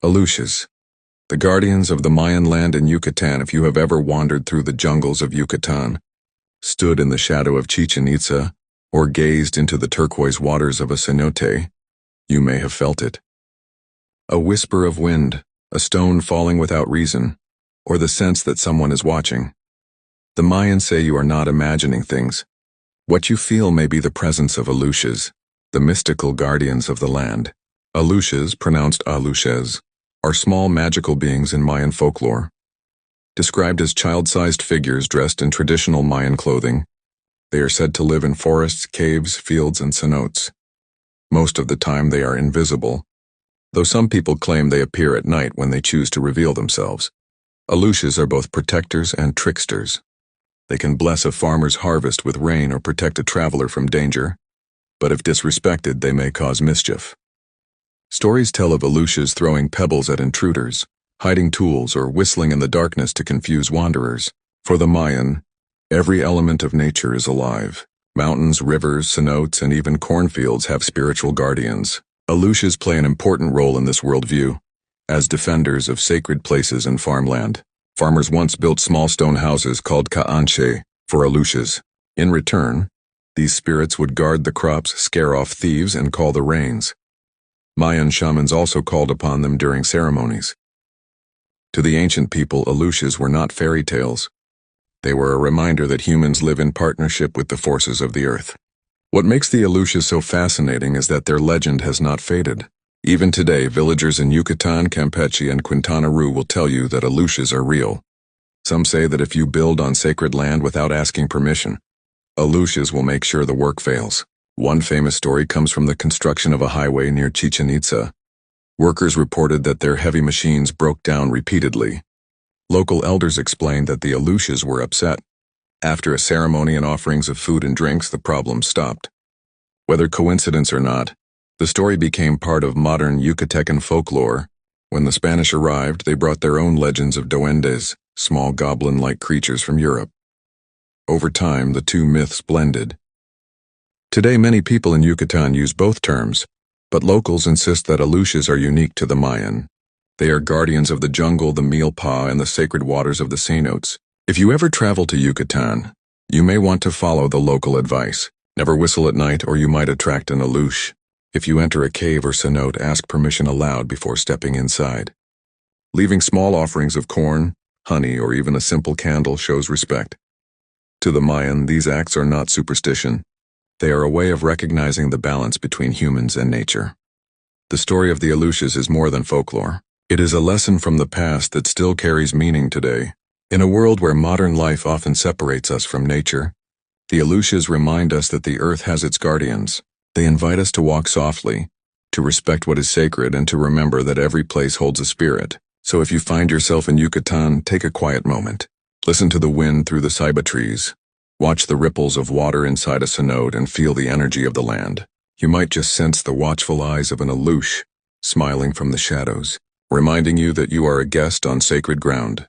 Aluxes, the guardians of the Mayan land in Yucatán. If you have ever wandered through the jungles of Yucatán, stood in the shadow of Chichen Itza, or gazed into the turquoise waters of a cenote, you may have felt it. A whisper of wind, a stone falling without reason, or the sense that someone is watching. The Mayans say you are not imagining things. What you feel may be the presence of Aluxes, the mystical guardians of the land. Aluxes, pronounced ah-loosh-es, are small magical beings in Mayan folklore. Described as child-sized figures dressed in traditional Mayan clothing, they are said to live in forests, caves, fields, and cenotes. Most of the time they are invisible, though some people claim they appear at night when they choose to reveal themselves. Aluxes are both protectors and tricksters. They can bless a farmer's harvest with rain or protect a traveler from danger, but if disrespected, they may cause mischief. Stories tell of Aluxes throwing pebbles at intruders, hiding tools, or whistling in the darkness to confuse wanderers. For the Mayan, every element of nature is alive. Mountains, rivers, cenotes, and even cornfields have spiritual guardians. Aluxes play an important role in this worldview. As defenders of sacred places and farmland, farmers once built small stone houses called cenotes for Aluxes. In return, these spirits would guard the crops, scare off thieves, and call the rains. Mayan shamans also called upon them during ceremonies. To the ancient people, Aluxes were not fairy tales. They were a reminder that humans live in partnership with the forces of the earth. What makes the Aluxes so fascinating is that their legend has not faded. Even today, villagers in Yucatán, Campeche, and Quintana Roo will tell you that Aluxes are real. Some say that if you build on sacred land without asking permission, Aluxes will make sure the work fails. One famous story comes from the construction of a highway near Chichen Itza. Workers reported that their heavy machines broke down repeatedly. Local elders explained that the Aluxes were upset. After a ceremony and offerings of food and drinks, the problem stopped. Whether coincidence or not, the story became part of modern Yucatecan folklore. When the Spanish arrived, they brought their own legends of duendes, small goblin-like creatures from Europe. Over time, the two myths blended. Today, many people in Yucatán use both terms, but locals insist that Aluxes are unique to the Mayan. They are guardians of the jungle, the milpa, and the sacred waters of the cenotes. If you ever travel to Yucatán, you may want to follow the local advice. Never whistle at night or you might attract an alush. If you enter a cave or cenote, ask permission aloud before stepping inside. Leaving small offerings of corn, honey, or even a simple candle shows respect. To the Mayan, these acts are not superstition. They are a way of recognizing the balance between humans and nature. The story of the Aluxes is more than folklore. It is a lesson from the past that still carries meaning today. In a world where modern life often separates us from nature, the Aluxes remind us that the earth has its guardians. They invite us to walk softly, to respect what is sacred, and to remember that every place holds a spirit. So if you find yourself in Yucatán, take a quiet moment. Listen to the wind through the ceiba trees. Watch the ripples of water inside a cenote and feel the energy of the land. You might just sense the watchful eyes of an alush, smiling from the shadows, reminding you that you are a guest on sacred ground.